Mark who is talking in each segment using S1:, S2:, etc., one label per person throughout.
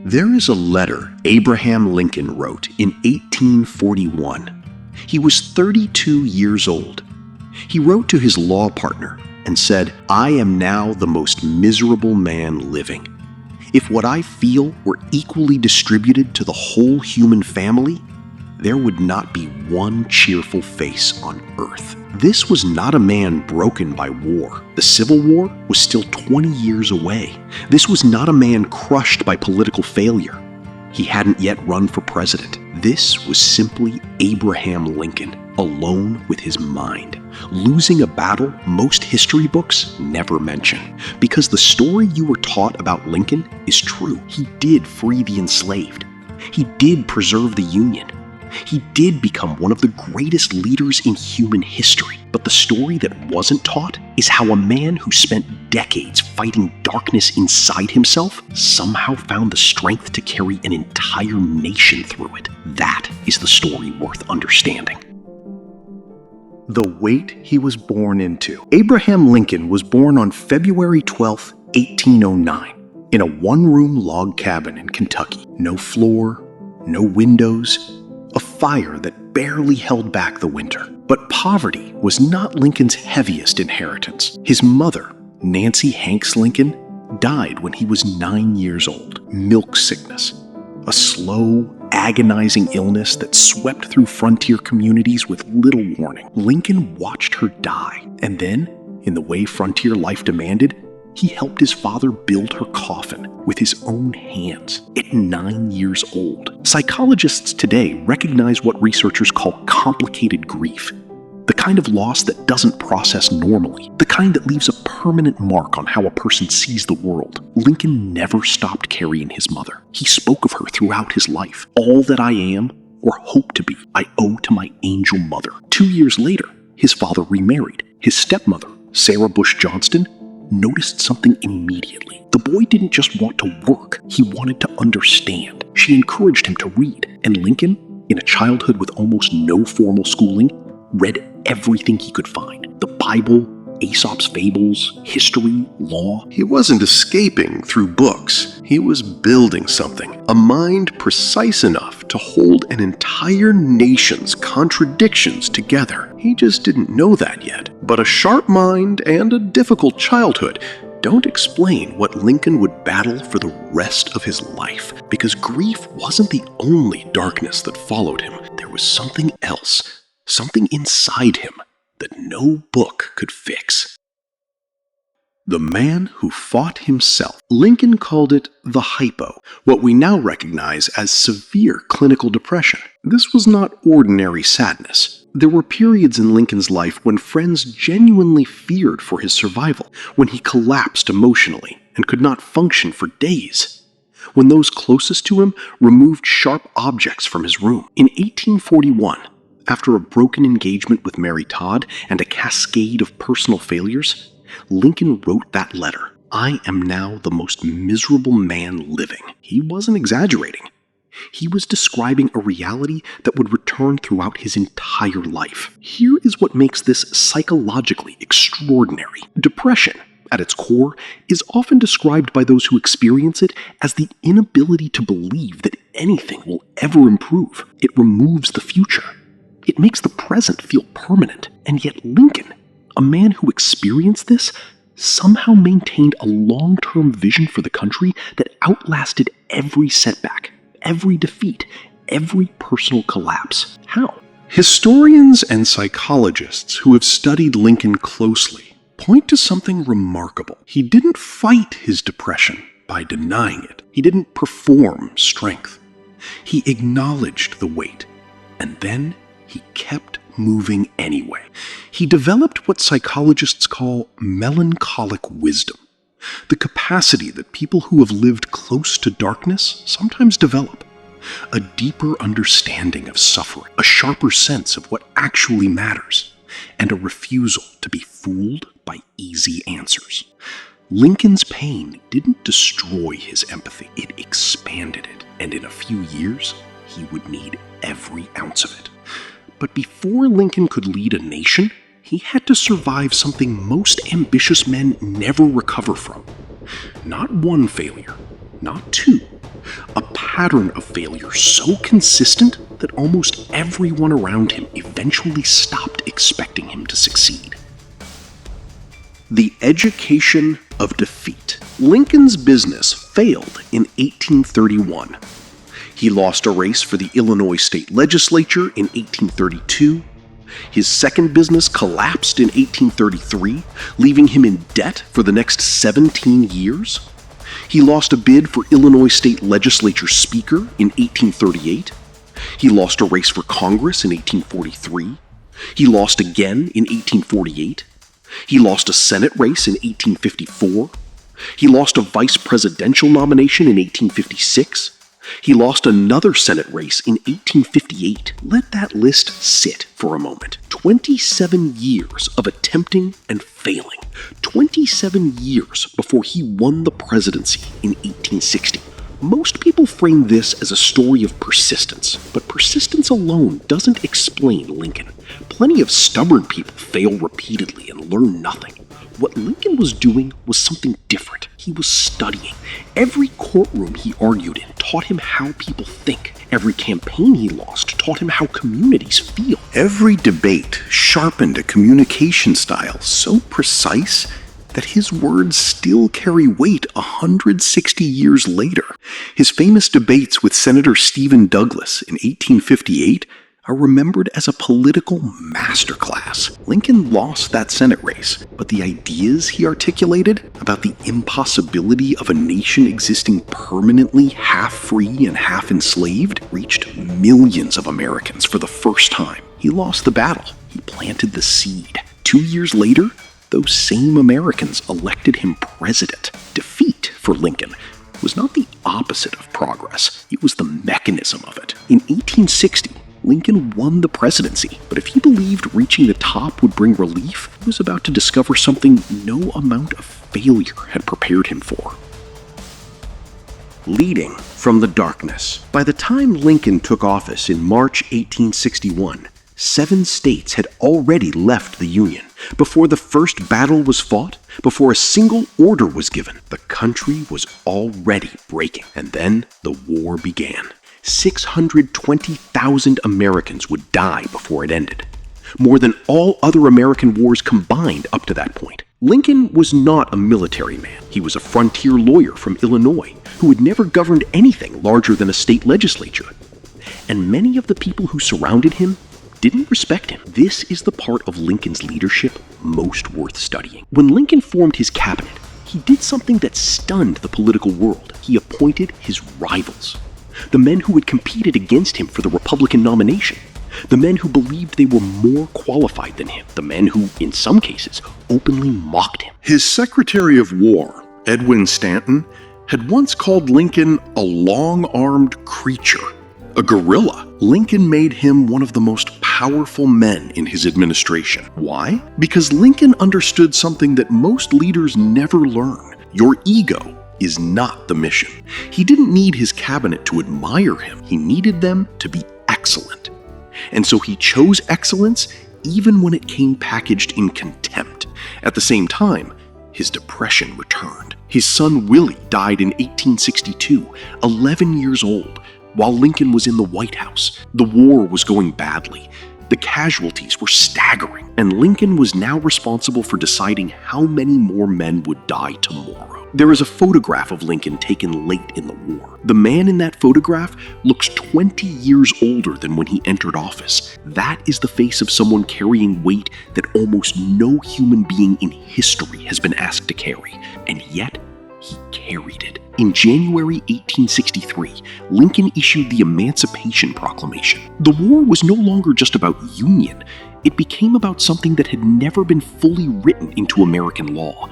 S1: There is a letter Abraham Lincoln wrote in 1841. He was 32 years old. He wrote to his law partner and said, "I am now the most miserable man living. If what I feel were equally distributed to the whole human family, there would not be one cheerful face on earth." This was not a man broken by war. The Civil War was still 20 years away. This was not a man crushed by political failure. He hadn't yet run for president. This was simply Abraham Lincoln, alone with his mind, losing a battle most history books never mention. Because the story you were taught about Lincoln is true. He did free the enslaved. He did preserve the Union. He did become one of the greatest leaders in human history. But the story that wasn't taught is how a man who spent decades fighting darkness inside himself somehow found the strength to carry an entire nation through it. That is the story worth understanding. The weight he was born into. Abraham Lincoln was born on February 12, 1809, in a one-room log cabin in Kentucky. No floor, no windows, a fire that barely held back the winter. But poverty was not Lincoln's heaviest inheritance. His mother, Nancy Hanks Lincoln, died when he was 9 years old. Milk sickness, a slow, agonizing illness that swept through frontier communities with little warning. Lincoln watched her die, and then, in the way frontier life demanded, he helped his father build her coffin with his own hands at 9 years old. Psychologists today recognize what researchers call complicated grief, the kind of loss that doesn't process normally, the kind that leaves a permanent mark on how a person sees the world. Lincoln never stopped carrying his mother. He spoke of her throughout his life. "All that I am, or hope to be, I owe to my angel mother." 2 years later, his father remarried. His stepmother, Sarah Bush Johnston, noticed something immediately. The boy didn't just want to work, he wanted to understand. She encouraged him to read, and Lincoln, in a childhood with almost no formal schooling, read everything he could find. The Bible, Aesop's fables, history, law. He wasn't escaping through books. He was building something, a mind precise enough to hold an entire nation's contradictions together. He just didn't know that yet. But a sharp mind and a difficult childhood don't explain what Lincoln would battle for the rest of his life. Because grief wasn't the only darkness that followed him. There was something else, something inside him that no book could fix. The man who fought himself. Lincoln called it the hypo, what we now recognize as severe clinical depression. This was not ordinary sadness. There were periods in Lincoln's life when friends genuinely feared for his survival, when he collapsed emotionally and could not function for days, when those closest to him removed sharp objects from his room. In 1841, after a broken engagement with Mary Todd and a cascade of personal failures, Lincoln wrote that letter. "I am now the most miserable man living." He wasn't exaggerating. He was describing a reality that would return throughout his entire life. Here is what makes this psychologically extraordinary. Depression, at its core, is often described by those who experience it as the inability to believe that anything will ever improve. It removes the future. It makes the present feel permanent. And yet Lincoln, a man who experienced this, somehow maintained a long-term vision for the country that outlasted every setback, every defeat, every personal collapse. How? Historians and psychologists who have studied Lincoln closely point to something remarkable. He didn't fight his depression by denying it. He didn't perform strength. He acknowledged the weight, and then he kept moving anyway. He developed what psychologists call melancholic wisdom, the capacity that people who have lived close to darkness sometimes develop, a deeper understanding of suffering, a sharper sense of what actually matters, and a refusal to be fooled by easy answers. Lincoln's pain didn't destroy his empathy, it expanded it, and in a few years, he would need every ounce of it. But before Lincoln could lead a nation, he had to survive something most ambitious men never recover from. Not one failure, not two, a pattern of failure so consistent that almost everyone around him eventually stopped expecting him to succeed. The education of defeat. Lincoln's business failed in 1831. He lost a race for the Illinois state legislature in 1832. His second business collapsed in 1833, leaving him in debt for the next 17 years. He lost a bid for Illinois state legislature speaker in 1838. He lost a race for Congress in 1843. He lost again in 1848. He lost a Senate race in 1854. He lost a vice presidential nomination in 1856. He lost another Senate race in 1858. Let that list sit for a moment. 27 years of attempting and failing. 27 years before he won the presidency in 1860. Most people frame this as a story of persistence, but persistence alone doesn't explain Lincoln. Plenty of stubborn people fail repeatedly and learn nothing. What Lincoln was doing was something different. He was studying. Every courtroom he argued in taught him how people think. Every campaign he lost taught him how communities feel. Every debate sharpened a communication style so precise that his words still carry weight 160 years later. His famous debates with Senator Stephen Douglas in 1858 are remembered as a political masterclass. Lincoln lost that Senate race, but the ideas he articulated about the impossibility of a nation existing permanently half free and half enslaved reached millions of Americans for the first time. He lost the battle. He planted the seed. 2 years later, those same Americans elected him president. Defeat for Lincoln was not the opposite of progress. It was the mechanism of it. In 1860, Lincoln won the presidency, but if he believed reaching the top would bring relief, he was about to discover something no amount of failure had prepared him for. Leading from the darkness. By the time Lincoln took office in March 1861, 7 states had already left the Union. Before the first battle was fought, before a single order was given, the country was already breaking. And then the war began. 620,000 Americans would die before it ended. More than all other American wars combined up to that point. Lincoln was not a military man. He was a frontier lawyer from Illinois who had never governed anything larger than a state legislature. And many of the people who surrounded him didn't respect him. This is the part of Lincoln's leadership most worth studying. When Lincoln formed his cabinet, he did something that stunned the political world. He appointed his rivals. The men who had competed against him for the Republican nomination. The men who believed they were more qualified than him. The men who, in some cases, openly mocked him. His Secretary of War, Edwin Stanton, had once called Lincoln a long-armed creature, a gorilla. Lincoln made him one of the most powerful men in his administration. Why? Because Lincoln understood something that most leaders never learn. Your ego is not the mission. He didn't need his cabinet to admire him. He needed them to be excellent. And so he chose excellence even when it came packaged in contempt. At the same time, his depression returned. His son Willie died in 1862, 11 years old, while Lincoln was in the White House. The war was going badly. The casualties were staggering, and Lincoln was now responsible for deciding how many more men would die tomorrow. There is a photograph of Lincoln taken late in the war. The man in that photograph looks 20 years older than when he entered office. That is the face of someone carrying weight that almost no human being in history has been asked to carry, and yet he carried it. In January 1863, Lincoln issued the Emancipation Proclamation. The war was no longer just about union. It became about something that had never been fully written into American law.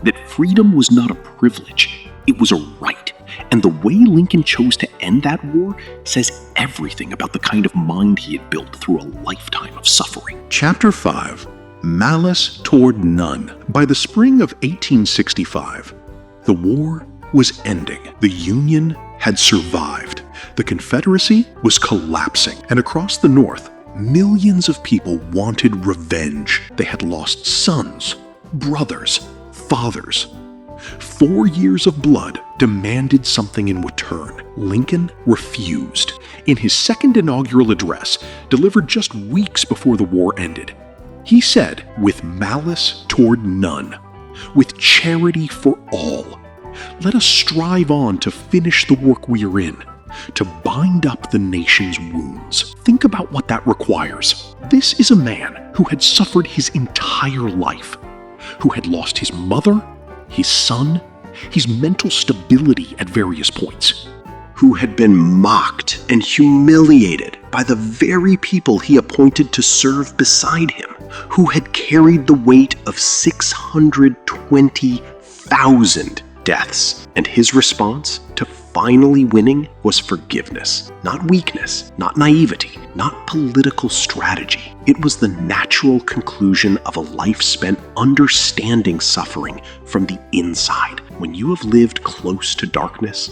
S1: That freedom was not a privilege, it was a right. And the way Lincoln chose to end that war says everything about the kind of mind he had built through a lifetime of suffering. Chapter 5. Malice Toward None. By the spring of 1865, the war was ending. The Union had survived. The Confederacy was collapsing. And across the North, millions of people wanted revenge. They had lost sons, brothers, fathers. 4 years of blood demanded something in return. Lincoln refused. In his second inaugural address, delivered just weeks before the war ended, he said, "With malice toward none, with charity for all, let us strive on to finish the work we are in, to bind up the nation's wounds." Think about what that requires. This is a man who had suffered his entire life, who had lost his mother, his son, his mental stability at various points, who had been mocked and humiliated by the very people he appointed to serve beside him, who had carried the weight of 620,000 deaths. And his response to finally winning was forgiveness. Not weakness, not naivety, not political strategy. It was the natural conclusion of a life spent understanding suffering from the inside. When you have lived close to darkness,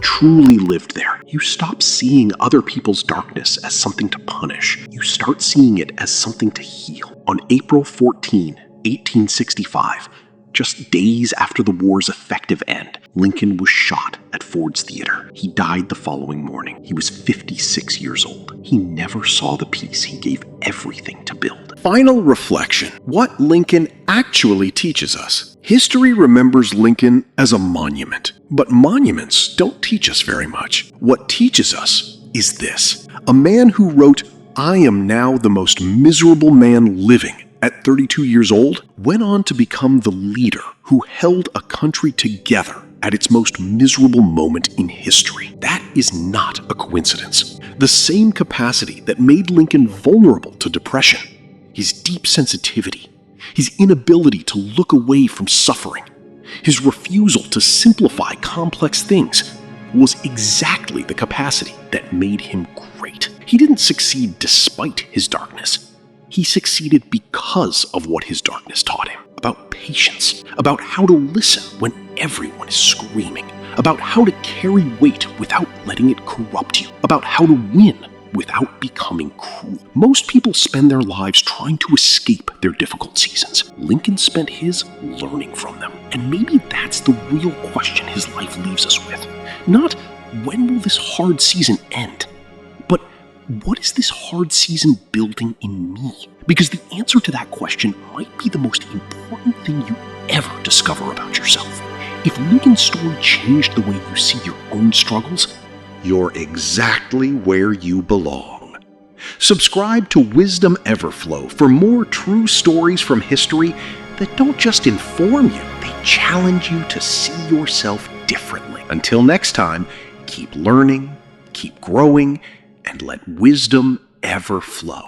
S1: truly lived there, you stop seeing other people's darkness as something to punish. You start seeing it as something to heal. On April 14, 1865, just days after the war's effective end, Lincoln was shot at Ford's Theater. He died the following morning. He was 56 years old. He never saw the peace he gave everything to build. Final reflection. What Lincoln actually teaches us. History remembers Lincoln as a monument, but monuments don't teach us very much. What teaches us is this: a man who wrote, "I am now the most miserable man living," at 32 years old, went on to become the leader who held a country together at its most miserable moment in history. That is not a coincidence. The same capacity that made Lincoln vulnerable to depression, his deep sensitivity, his inability to look away from suffering, his refusal to simplify complex things, was exactly the capacity that made him great. He didn't succeed despite his darkness. He succeeded because of what his darkness taught him, about patience, about how to listen when everyone is screaming, about how to carry weight without letting it corrupt you, about how to win without becoming cruel. Most people spend their lives trying to escape their difficult seasons. Lincoln spent his learning from them. And maybe that's the real question his life leaves us with. Not, when will this hard season end? But what is this hard season building in me? Because the answer to that question might be the most important thing you ever discover about yourself. If Lincoln's story changed the way you see your own struggles, you're exactly where you belong. Subscribe to Wisdom Everflow for more true stories from history that don't just inform you, they challenge you to see yourself differently. Until next time, keep learning, keep growing, and let wisdom ever flow.